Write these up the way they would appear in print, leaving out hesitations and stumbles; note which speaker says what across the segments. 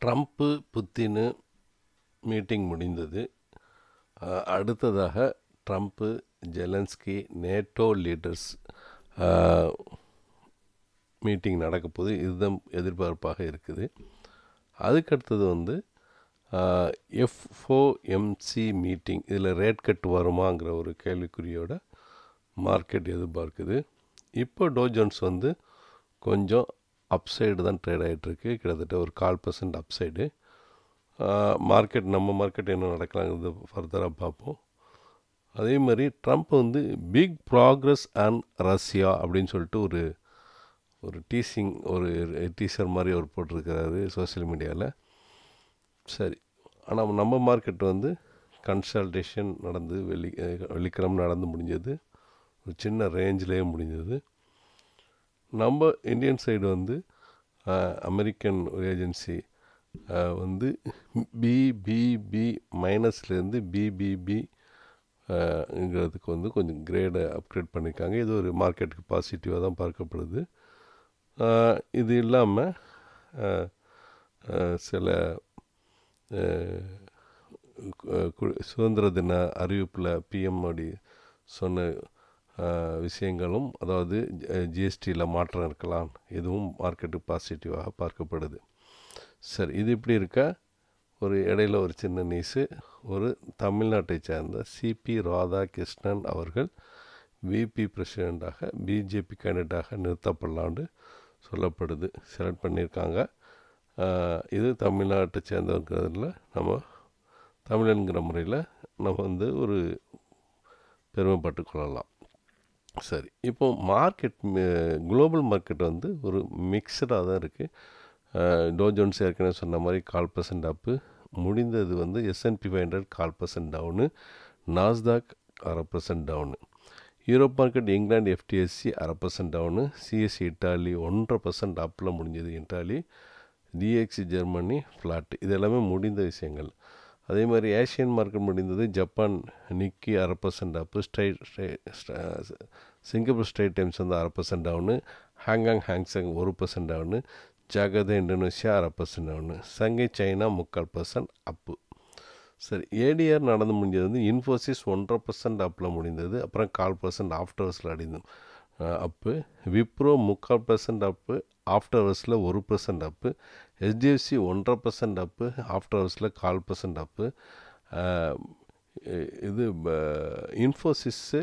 Speaker 1: Trump புத்தின் meeting முடிந்தது. அடுத்ததாக Trump Zelensky NATO leaders meeting நடக்க போது. இதுதான் எதிர்பார்ப்பாக இருக்குது. அதுக்கடுத்தது FOMC மீட்டிங். இதில் ரேட் கட் வருமாங்கிற ஒரு கேள்விக்குறியோட மார்க்கெட் எதிர்பார்க்குது. இப்போ டோ ஜோன்ஸ் கொஞ்சம் அப்சைடு தான் ட்ரேட் ஆகிட்டுருக்கு. கிட்டத்தட்ட ஒரு 0.25% அப்சைடு. நம்ம மார்க்கெட் என்ன நடக்கலாங்கிறது ஃபர்தராக பார்ப்போம். அதே மாதிரி Trump big progress and Russia அப்படின்னு சொல்லிட்டு ஒரு டீசர் மாதிரி ஒரு போட்டிருக்கிறாரு சோஷியல் மீடியாவில். சரி, ஆனால் நம்ம மார்க்கெட் கன்சல்டேஷன் நடந்து வெள்ளிக்கிழமை நடந்து முடிஞ்சது. ஒரு சின்ன ரேஞ்சிலேயே முடிஞ்சது. நம்ம Indian side American agency BBB மைனஸ்லேருந்து BBBங்கிறதுக்கு கொஞ்சம் கிரேடை அப்கிரேட் பண்ணியிருக்காங்க. இது ஒரு மார்க்கெட்டுக்கு பாசிட்டிவாக தான் பார்க்கப்படுது. இது இல்லாமல் சில சுதந்திர தின அறிவிப்பில் பிஎம் மோடி சொன்ன விஷயங்களும், அதாவது ஜிஎஸ்டியில் மாற்றம் இருக்கலாம், இதுவும் மார்க்கெட்டுக்கு பாசிட்டிவாக பார்க்கப்படுது. சரி, இது இப்படி இருக்க ஒரு இடையில ஒரு சின்ன நியூஸு. ஒரு தமிழ்நாட்டை சேர்ந்த சிபி ராதாகிருஷ்ணன் அவர்கள் விபி பிரசிடெண்ட்டாக பிஜேபி கேண்டிடேட்டாக நிறுத்தப்படலான்னு சொல்லப்படுது. செலக்ட் பண்ணியிருக்காங்க. இது தமிழ்நாட்டை சேர்ந்தவங்கிறதுல நம்ம தமிழன்கிற முறையில் நம்ம ஒரு பெருமைப்பட்டு கொள்ளலாம். சரி, இப்போ மார்க்கெட் குளோபல் மார்க்கெட் ஒரு மிக்சடாக தான் இருக்குது. டோ ஜோன்ஸ் ஏற்கனவே சொன்ன மாதிரி 0.25% அப்பு முடிந்தது. S&P 500 0.25% down, Nasdaq 0.5% down. Europe market England FTSE 0.5% down, CSE Italy 1.5% அப்பில் முடிஞ்சது. Italy DXY Germany flat. இது எல்லாமே முடிந்த விஷயங்கள். அதே மாதிரி ஏஷியன் மார்க்கெட் முடிந்தது. Japan Nikkei 0.5% up, Singapore Straits Times 0.5% down, Hong Kong Hang Seng 1% down, Jakarta Indonesia 0.5% down, Shanghai China 0.25% up. சரி, ஏடிஆர் நடந்து முடிஞ்சது. இன்ஃபோசிஸ் 1.5% அப்பில் முடிந்தது. அப்புறம் 0.25% ஆஃப்டர் ஹவர்ஸில் அப்பு. விப்ரோ 0.25% அப்பு, ஆஃப்டர் ஹவர்ஸில் 1% அப்பு. HDFC 1.5% அப்பு, ஆஃப்டர் ஹவர்ஸில் 0.25% அப்பு. இது இன்ஃபோசிஸ்ஸு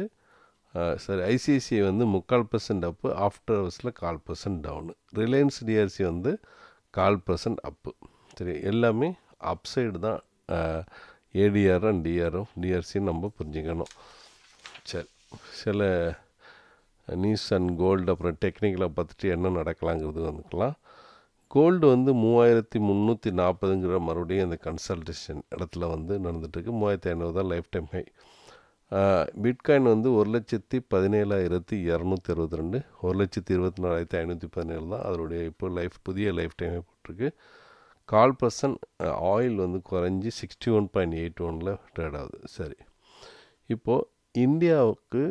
Speaker 1: ICICI 0.25% அப்பு, ஆஃப்டர் ஹவர்ஸில் 0.25% டவுனு. Reliance TRC 0.25% up. சரி, எல்லாமே அப்சைடு தான். ஏடிஆர் அண்ட் டிஆர்சின்னு நம்ம புரிஞ்சுக்கணும். சரி, சில நியூஸ் அண்ட் கோல்டு அப்புறம் டெக்னிக்கலாக பார்த்துட்டு என்ன நடக்கலாங்கிறது வந்துக்கலாம். கோல்டு 3340ங்கிற மறுபடியும் அந்த கன்சல்டேஷன் இடத்துல நடந்துகிட்ருக்கு. 3500 தான் லைஃப் டைம் ஹை. பிட்காயின் 1,17,262, 1,24,517 தான் அதனுடைய இப்போ புதிய லைஃப் டைமே போட்டிருக்கு. 0.25% ஆயில் குறைஞ்சி 61.81 ட்ரேட் ஆகுது. சரி, இப்போது இந்தியாவுக்கு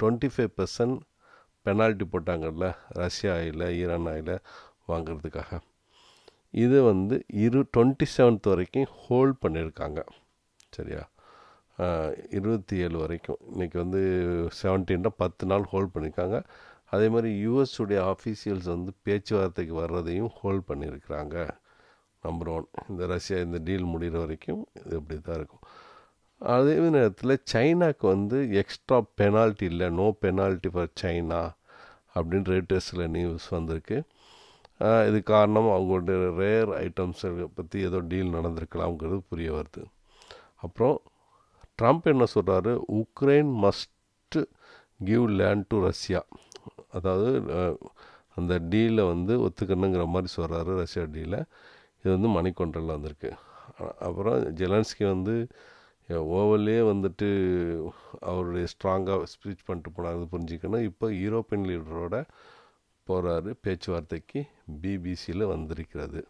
Speaker 1: 25% பெனால்ட்டி போட்டாங்கல்ல ரஷ்யா ஆயில் ஈரான் ஆயில் வாங்கிறதுக்காக. இது 27th வரைக்கும் ஹோல்ட் பண்ணியிருக்காங்க. சரியா, 27 வரைக்கும். இன்றைக்கி 17 10 நாள் ஹோல்ட் பண்ணியிருக்காங்க. அதே மாதிரி யூஎஸுடைய ஆஃபீஷியல்ஸ் பேச்சுவார்த்தைக்கு வர்றதையும் ஹோல்ட் பண்ணியிருக்கிறாங்க. நம்பர் 1, இந்த ரஷ்யா இந்த டீல் முடிகிற வரைக்கும் இது இப்படி தான் இருக்கும். அதே நேரத்தில் சைனாக்கு எக்ஸ்ட்ரா பெனால்ட்டி இல்லை, நோ பெனால்ட்டி ஃபார் சைனா அப்படின்னு ரேட்டர்ஸில் நியூஸ் வந்திருக்கு. இது காரணம் அவங்களுடைய ரேர் ஐட்டம்ஸை பற்றி ஏதோ டீல் நடந்திருக்கலாம்ங்கிறது புரிய வருது. அப்புறம் ட்ரம்ப் என்ன சொல்கிறாரு, Ukraine must give land to Russia. அதாவது அந்த டீலை ஒத்துக்கணுங்கிற மாதிரி சொல்கிறாரு, ரஷ்யா டீலை. இது மணி கண்ட்ரோலில் வந்திருக்கு. அப்புறம் ஜெலன்ஸ்கி ஓவர்லேயே அவருடைய ஸ்ட்ராங்காக ஸ்பீச் பண்ணிட்டு போனாங்க புரிஞ்சுக்கணும். இப்போ யூரோப்பியன் லீடரோட போகிறாரு பேச்சுவார்த்தைக்கு, பிபிசியில் வந்திருக்கிறது.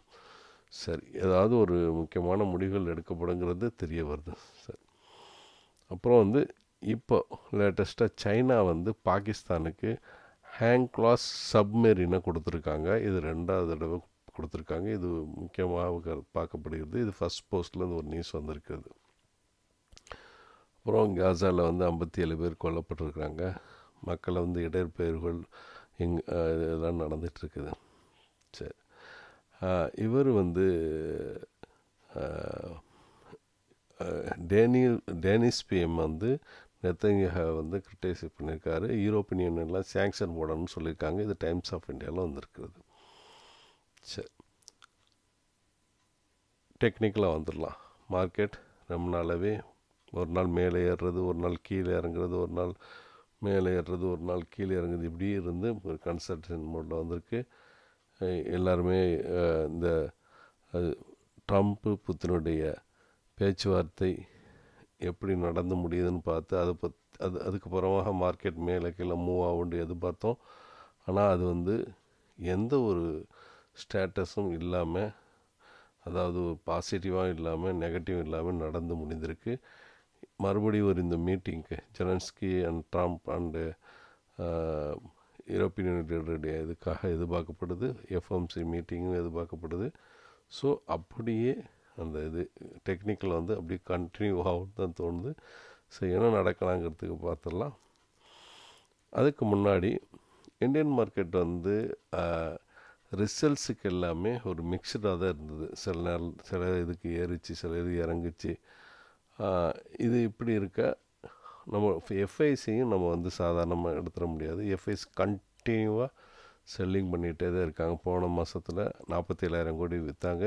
Speaker 1: சரி, ஏதாவது ஒரு முக்கியமான முடிவுகள் எடுக்கப்படுங்கிறது தெரிய வருது. சரி, அப்புறம் இப்போ லேட்டஸ்ட்டாக சைனா பாகிஸ்தானுக்கு ஹேங்க்லாஸ் சப்மெரினை கொடுத்துருக்காங்க. இது 2வது தடவை கொடுத்துருக்காங்க. இது முக்கியமாக பார்க்கப்படுகிறது. இது ஃபர்ஸ்ட் போஸ்ட்லேருந்து ஒரு நியூஸ் வந்திருக்கிறது. அப்புறம் காசாவில் வந்து 57 பேர் கொல்லப்பட்டிருக்கிறாங்க. மக்களை வந்து இடர்பெயர்கள் இதெல்லாம் நடந்துகிட்ருக்குது. சரி, இவர் வந்து டேனிஷ் பிஎம் வந்து நெத்தன்யாஹு வந்து கிரிட்டிசைஸ் பண்ணியிருக்காரு. யூரோப்பியன் யூனியன்லாம் சேங்ஷன் போடணும்னு சொல்லியிருக்காங்க. இது டைம்ஸ் ஆஃப் இந்தியாவில் வந்திருக்கிறது. சரி, டெக்னிக்கலாக வந்துடலாம். மார்க்கெட் ரொம்ப நாளாகவே ஒரு நாள் மேலே ஏறுறது, ஒரு நாள் கீழே இறங்குறது, ஒரு நாள் மேலே ஏறுறது, ஒரு நாள் கீழே இறங்குது, இப்படி இருந்து ஒரு கன்சல்டேஷன் மோடில் வந்திருக்கு. எல்லாருமே இந்த ட்ரம்ப்பு புத்தினுடைய பேச்சுவார்த்தை எப்படி நடந்து முடியுதுன்னு பார்த்து அதுக்கப்புறமாக மார்க்கெட் மேலே கீழே மூவ் ஆகும்னு எதிர்பார்த்தோம். ஆனால் அது வந்து எந்த ஒரு ஸ்டேட்டஸும் இல்லாமல், அதாவது பாசிட்டிவாக இல்லாமல் நெகட்டிவ் இல்லாமல் நடந்து முடிந்திருக்கு. மறுபடியும் ஒரு இந்த மீட்டிங்க்கு Zelensky and Trump and European யூனியனுடைய இதுக்காக எதிர்பார்க்கப்படுது. எஃப்எம்சி மீட்டிங்கும் எதிர்பார்க்கப்படுது. ஸோ அப்படியே அந்த இது டெக்னிக்கல் வந்து அப்படியே கண்டினியூ ஆகும் தான் தோணுது. ஸோ என்ன நடக்கலாங்கிறதுக்கு பார்த்துடலாம். அதுக்கு முன்னாடி இந்தியன் மார்க்கெட் வந்து ரிசல்ட்ஸுக்கு எல்லாமே ஒரு மிக்சடாக தான் இருந்தது. சில இதுக்கு ஏறிச்சு, சில இது இறங்குச்சு. இது இப்படி இருக்க நம்ம எஃப்ஐஸையும் நம்ம வந்து சாதாரணமாக எடுத்துட முடியாது. எஃப்ஐஸ் கண்டினியூவாக செல்லிங் பண்ணிகிட்டே தான் இருக்காங்க. போன மாதத்தில் 47,000 கோடி விற்றாங்க.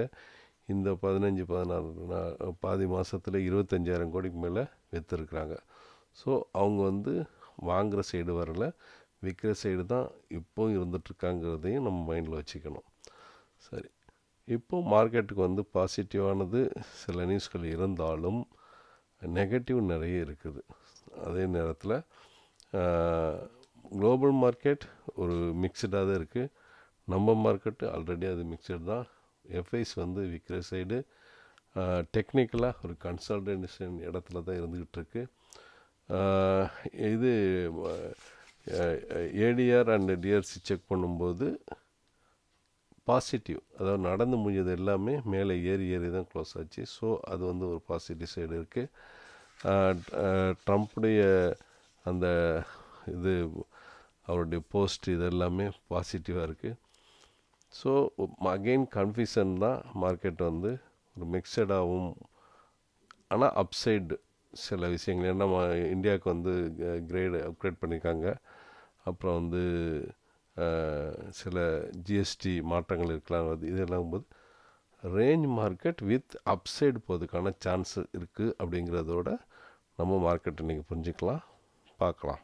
Speaker 1: இந்த 15-16 பாதி மாதத்தில் 25,000 கோடிக்கு மேலே விற்றுருக்குறாங்க. ஸோ அவங்க வந்து வாங்குகிற சைடு வரல, விற்கிற சைடு தான் இப்போவும் இருந்துகிட்ருக்காங்கிறதையும் நம்ம மைண்டில் வச்சுக்கணும். சரி, இப்போது மார்க்கெட்டுக்கு வந்து பாசிட்டிவானது சில நியூஸ்கள் இருந்தாலும் நெகட்டிவ் நிறைய இருக்குது. அதே நேரத்தில் குளோபல் மார்க்கெட் ஒரு மிக்சடாக தான் இருக்குது. நம்ம மார்க்கெட்டு ஆல்ரெடி அது மிக்சட் தான். எஃப்ஐஸ் வந்து விற்கிற சைடு டெக்னிக்கலாக ஒரு கன்சல்டேஷன் இடத்துல தான் இருந்துக்கிட்டு இருக்கு. இது ஏடிஆர் அண்ட் டிஆர்சி செக் பண்ணும்போது பாசிட்டிவ், அதாவது நடந்து முடிஞ்சது எல்லாமே மேலே ஏறி தான் க்ளோஸ் ஆச்சு. ஸோ அது வந்து ஒரு பாசிட்டிவ் சைடு இருக்குது. ட்ரம்ப்புடைய அந்த இது அவருடைய போஸ்ட் இதெல்லாமே பாசிட்டிவாக இருக்குது. ஸோ அகெயின் கன்ஃபியூஷன் தான். மார்க்கெட் வந்து ஒரு மிக்சடாகவும், ஆனால் அப்சைடு சில விஷயங்கள், ஏன்னா இந்தியாவுக்கு வந்து அப்கிரேட் பண்ணியிருக்காங்க. அப்புறம் வந்து சில ஜிஎஸ்டி மாற்றங்கள் இருக்கலாம். இதெல்லாம் போது ரேஞ்ச் மார்க்கெட் வித் அப்சைடு போகிறதுக்கான சான்ஸ் இருக்குது. அப்படிங்கிறதோட நம்ம மார்க்கெட் இன்றைக்கி புரிஞ்சுக்கலாம், பார்க்கலாம்.